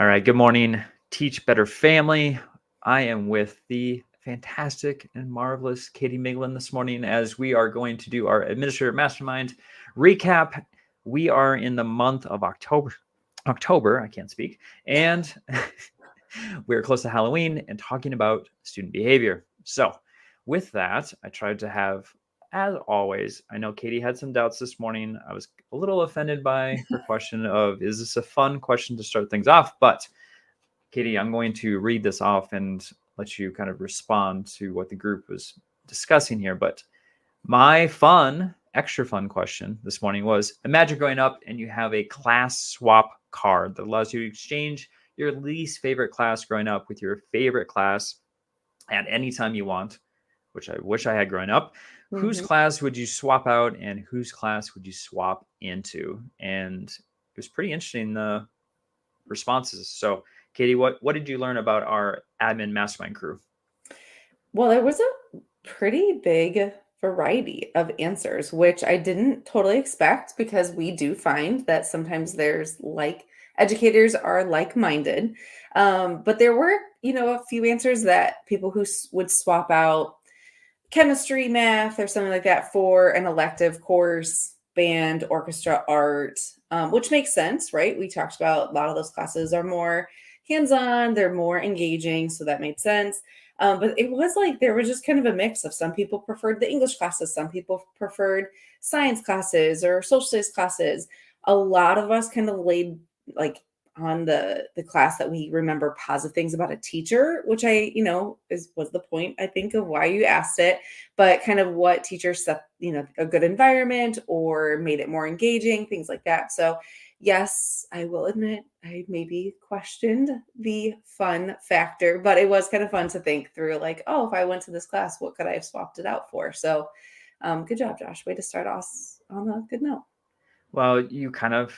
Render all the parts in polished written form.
All right. Good morning, Teach Better family. I am with the fantastic and marvelous Katie Miglin this morning as we are going to do our Administrator Mastermind recap. We are in the month of October, I can't speak, and we're close to Halloween and talking about student behavior. So, with that, I tried to have, as always, I know Katie had some doubts this morning. I was a little offended by her question of, is this a fun question to start things off? But Katie, I'm going to read this off and let you kind of respond to what the group was discussing here. But my extra fun question this morning was, imagine growing up and you have a class swap card that allows you to exchange your least favorite class growing up with your favorite class at any time you want, which I wish I had growing up. Whose class would you swap out and whose class would you swap into? And it was pretty interesting, the responses. So, Katie, what did you learn about our admin mastermind crew? Well, there was a pretty big variety of answers, which I didn't totally expect because we do find that sometimes educators are like-minded. But there were, a few answers that people who would swap out chemistry, math, or something like that for an elective course, band, orchestra, art, which makes sense, right? We talked about a lot of those classes are more hands-on, they're more engaging, so that made sense. But it was like there was just kind of a mix of some people preferred the English classes, some people preferred science classes or social studies classes. A lot of us kind of laid like on the class that we remember positive things about a teacher, which was the point, I think, of why you asked it, but kind of what teachers set, a good environment or made it more engaging, things like that. So yes, I will admit I maybe questioned the fun factor, but it was kind of fun to think through like, oh, if I went to this class, what could I have swapped it out for? So good job, Josh. Way to start us on a good note. Well, you kind of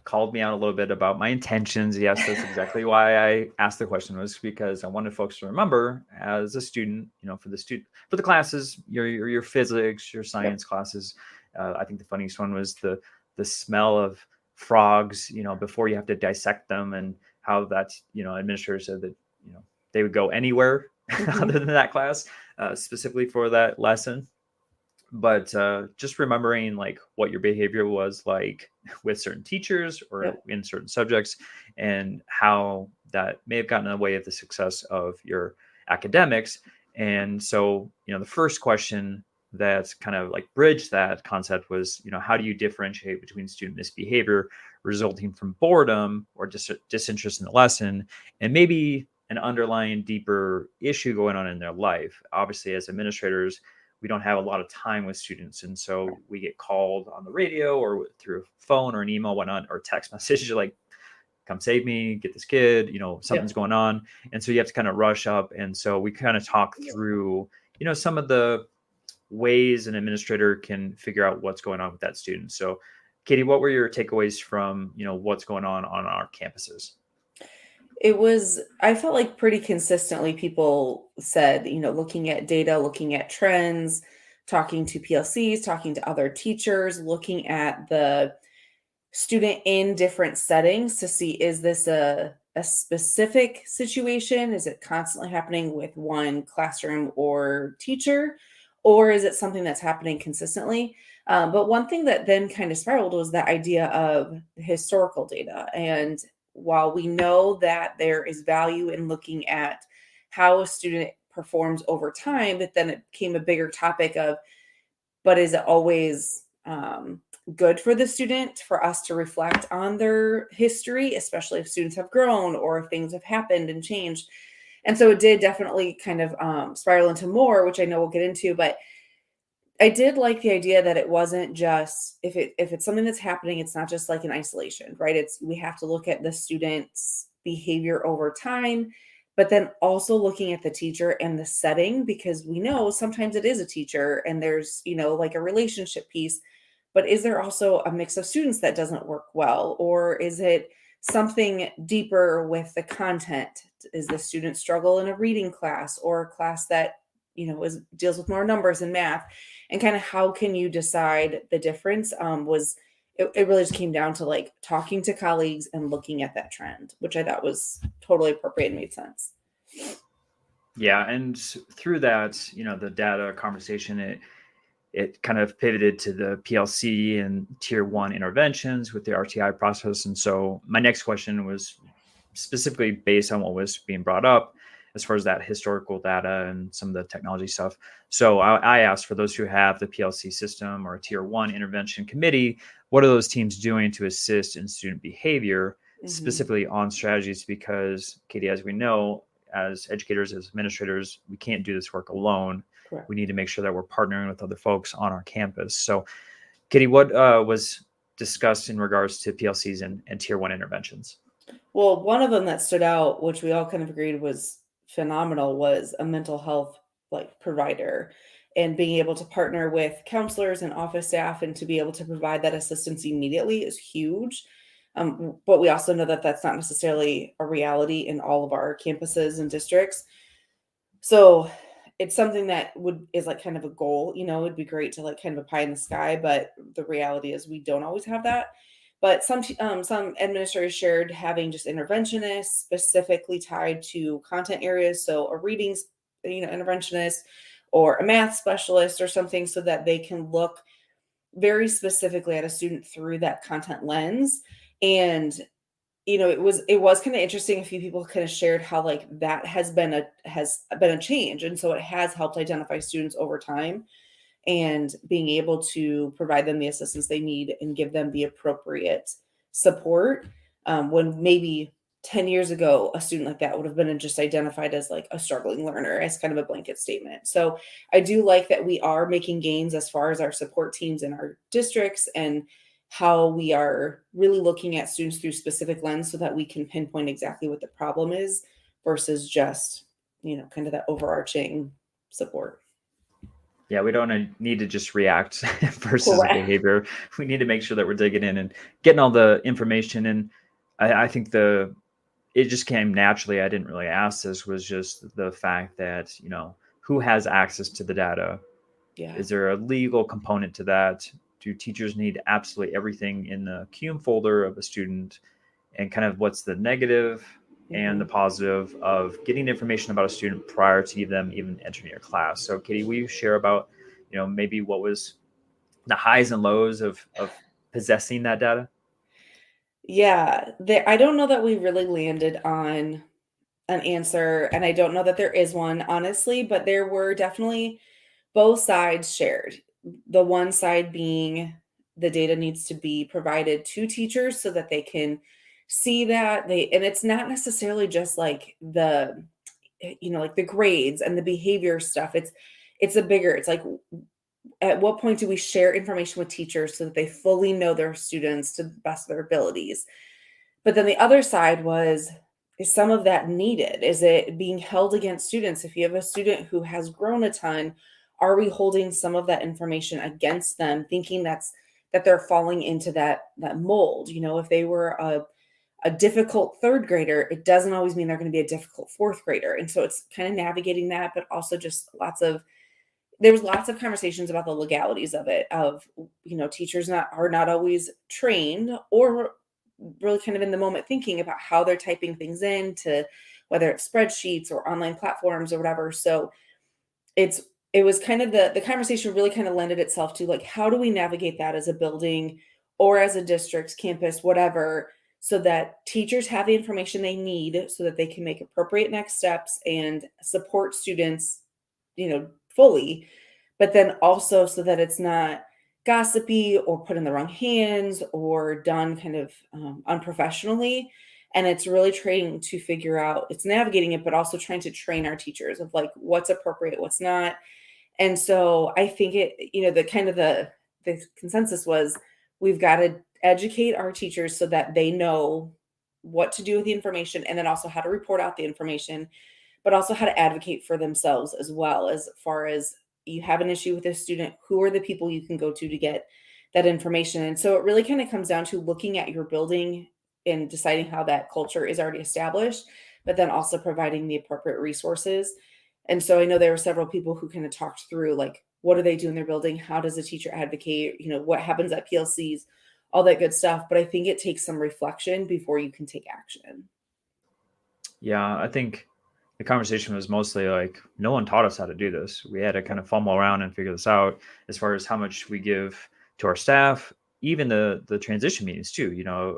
called me out a little bit about my intentions. Yes, that's exactly why I asked the question, was because I wanted folks to remember as a student, for the classes, your physics, your science classes. I think the funniest one was the smell of frogs, before you have to dissect them, and how that's, administrators said that, they would go anywhere other than that class, specifically for that lesson. But just remembering like what your behavior was like with certain teachers or in certain subjects, and how that may have gotten in the way of the success of your academics. And so, the first question that kind of like bridged that concept was, how do you differentiate between student misbehavior resulting from boredom or disinterest in the lesson, and maybe an underlying deeper issue going on in their life? Obviously, as administrators, we don't have a lot of time with students, and so we get called on the radio or through a phone or an email, whatnot, or text message like, come save me, get this kid, something's going on. And so you have to kind of rush up. And so we kind of talk through, some of the ways an administrator can figure out what's going on with that student. So Katie, what were your takeaways from, what's going on our campuses? I felt like pretty consistently people said, looking at data, looking at trends, talking to PLCs, talking to other teachers, looking at the student in different settings to see, is this a specific situation? Is it constantly happening with one classroom or teacher? Or is it something that's happening consistently? But one thing that then kind of spiraled was the idea of historical data. And while we know that there is value in looking at how a student performs over time, but then it became a bigger topic of, but is it always good for the student for us to reflect on their history, especially if students have grown or if things have happened and changed? And so it did definitely kind of spiral into more, which I know we'll get into, but I did like the idea that it wasn't just if it's something that's happening, it's not just like in isolation, right? We have to look at the student's behavior over time, but then also looking at the teacher and the setting, because we know sometimes it is a teacher and there's, like a relationship piece, but is there also a mix of students that doesn't work well? Or is it something deeper with the content? Is the student struggle in a reading class or a class that, deals with more numbers and math? And kind of how can you decide the difference? it really just came down to like talking to colleagues and looking at that trend, which I thought was totally appropriate and made sense. Yeah, and through that, the data conversation, it kind of pivoted to the PLC and tier 1 interventions with the RTI process. And so my next question was specifically based on what was being brought up as far as that historical data and some of the technology stuff. So I asked, for those who have the PLC system or a tier 1 intervention committee, what are those teams doing to assist in student behavior, specifically on strategies? Because, Katie, as we know, as educators, as administrators, we can't do this work alone. Correct. We need to make sure that we're partnering with other folks on our campus. So, Katie, what was discussed in regards to PLCs and tier 1 interventions? Well, one of them that stood out, which we all kind of agreed was phenomenal, was a mental health like provider, and being able to partner with counselors and office staff and to be able to provide that assistance immediately is huge. But we also know that that's not necessarily a reality in all of our campuses and districts. So it's something that is like kind of a goal. It'd be great to like kind of a pie in the sky, but the reality is we don't always have that. But some administrators shared having just interventionists specifically tied to content areas, so a reading interventionist or a math specialist or something, so that they can look very specifically at a student through that content lens. And it was kind of interesting. A few people kind of shared how like that has been a change, and so it has helped identify students over time and being able to provide them the assistance they need and give them the appropriate support, when maybe 10 years ago a student like that would have been just identified as like a struggling learner, as kind of a blanket statement. So I do like that we are making gains as far as our support teams in our districts, and how we are really looking at students through specific lens so that we can pinpoint exactly what the problem is versus just kind of that overarching support. Yeah, we don't need to just react versus Correct. behavior. We need to make sure that we're digging in and getting all the information. And I think it just came naturally. I didn't really ask this, was just the fact that, who has access to the data? Yeah. Is there a legal component to that? Do teachers need absolutely everything in the QM folder of a student? And kind of what's the negative and the positive of getting information about a student prior to them even entering your class? So, Katie, will you share about, maybe what was the highs and lows of possessing that data? Yeah, I don't know that we really landed on an answer, and I don't know that there is one, honestly, but there were definitely both sides shared. The one side being the data needs to be provided to teachers so that they can see that and it's not necessarily just like like the grades and the behavior stuff. It's like, at what point do we share information with teachers so that they fully know their students to the best of their abilities? But then the other side is some of that needed? Is it being held against students? If you have a student who has grown a ton, are we holding some of that information against them, thinking that they're falling into that mold? If they were a difficult third grader, it doesn't always mean they're going to be a difficult fourth grader. And so it's kind of navigating that, but also just there was lots of conversations about the legalities of it, of, teachers are not always trained or really kind of in the moment thinking about how they're typing things in, to whether it's spreadsheets or online platforms or whatever. So it was kind of the conversation really kind of lended itself to like, how do we navigate that as a building or as a district, campus, whatever, so that teachers have the information they need so that they can make appropriate next steps and support students, fully, but then also so that it's not gossipy or put in the wrong hands or done kind of unprofessionally. And it's really trying to figure out, it's navigating it, but also trying to train our teachers of like what's appropriate, what's not. And so I think the consensus was, we've got to educate our teachers so that they know what to do with the information, and then also how to report out the information, but also how to advocate for themselves as well. As far as you have an issue with a student, who are the people you can go to get that information? And so it really kind of comes down to looking at your building and deciding how that culture is already established, but then also providing the appropriate resources. And so I know there were several people who kind of talked through like, what do they do in their building? How does a teacher advocate? What happens at PLCs? all that good stuff. But I think it takes some reflection before you can take action. Yeah, I think the conversation was mostly like, no one taught us how to do this. We had to kind of fumble around and figure this out as far as how much we give to our staff, even the transition meetings too.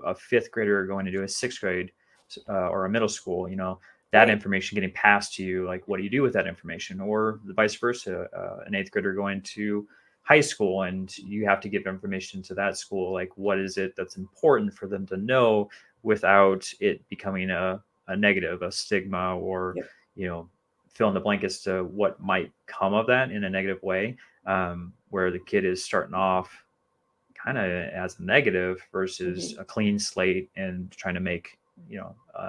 A fifth grader going to do a sixth grade or a middle school, that Right. information getting passed to you, like what do you do with that information, or the vice versa, an eighth grader going to high school and you have to give information to that school, like what is it that's important for them to know without it becoming a negative, a stigma, or Yep. fill in the blank as to what might come of that in a negative way, where the kid is starting off kind of as a negative versus Mm-hmm. a clean slate and trying to make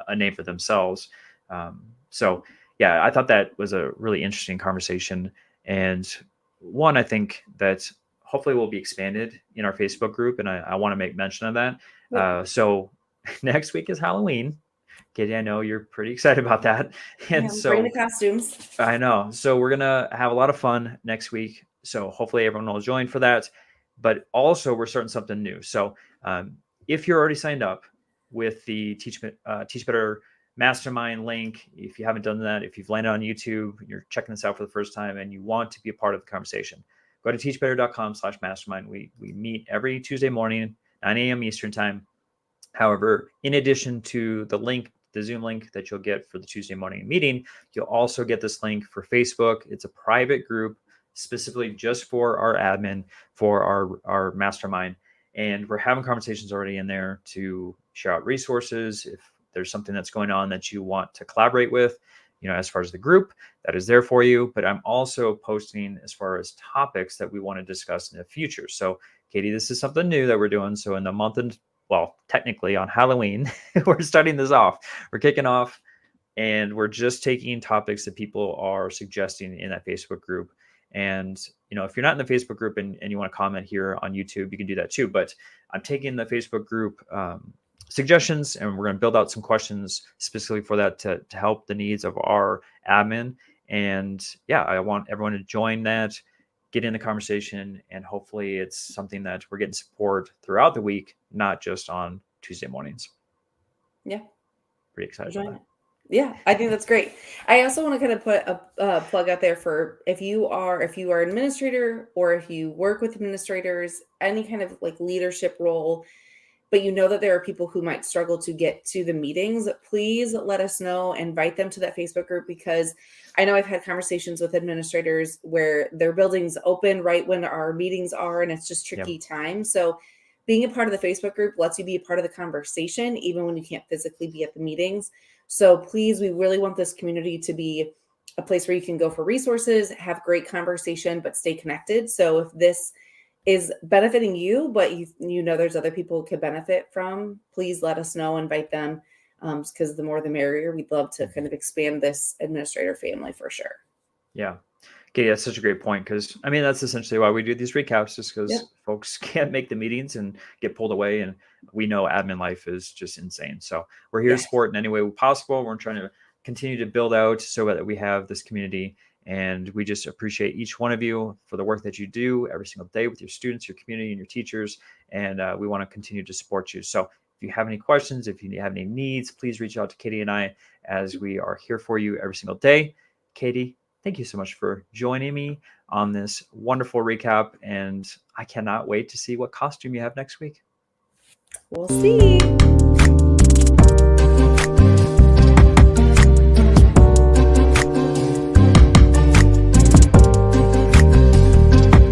a name for themselves. So yeah, I thought that was a really interesting conversation, and one I think that hopefully will be expanded in our Facebook group, and I want to make mention of that. Yep. So next week is Halloween. Katie, I know you're pretty excited about that. Yeah, And bring the so costumes. I know. So we're going to have a lot of fun next week. So hopefully everyone will join for that. But also, we're starting something new. So if you're already signed up with the Teach Better Mastermind link, if you haven't done that, if you've landed on YouTube, you're checking this out for the first time and you want to be a part of the conversation, go to teachbetter.com/mastermind. We meet every Tuesday morning, 9 a.m. Eastern time. However, in addition to the Zoom link that you'll get for the Tuesday morning meeting, you'll also get this link for Facebook. It's a private group specifically just for our admin, for our mastermind. And we're having conversations already in there to share out resources. If there's something that's going on that you want to collaborate with, as far as the group, that is there for you. But I'm also posting as far as topics that we want to discuss in the future. So, Katie, this is something new that we're doing. So in the month and well, technically on Halloween, we're starting this off. We're kicking off and we're just taking topics that people are suggesting in that Facebook group. And, if you're not in the Facebook group and you want to comment here on YouTube, you can do that too. But I'm taking the Facebook group suggestions and we're going to build out some questions specifically for that to help the needs of our admin. And yeah, I want everyone to join that, get in the conversation, and hopefully it's something that we're getting support throughout the week, not just on Tuesday mornings. Yeah. Pretty excited about that. Yeah, I think that's great. I also want to kind of put a plug out there for if you are an administrator or if you work with administrators, any kind of like leadership role, but that there are people who might struggle to get to the meetings, please let us know, invite them to that Facebook group, because I know I've had conversations with administrators where their buildings open right when our meetings are, and it's just tricky time. So being a part of the Facebook group lets you be a part of the conversation, even when you can't physically be at the meetings. So please, we really want this community to be a place where you can go for resources, have great conversation, but stay connected. So if this is benefiting you, but there's other people who could benefit from, please let us know, invite them, because the more the merrier. We'd love to kind of expand this administrator family for sure. Yeah. Okay, that's such a great point, because that's essentially why we do these recaps, just because folks can't make the meetings and get pulled away, and we know admin life is just insane. So we're here to support in any way possible. We're trying to continue to build out so that we have this community, and we just appreciate each one of you for the work that you do every single day with your students, your community, and your teachers, and we want to continue to support you. So if you have any questions, if you have any needs, please reach out to Katie and I, as we are here for you every single day. Katie, thank you so much for joining me on this wonderful recap, and I cannot wait to see what costume you have next week. We'll see.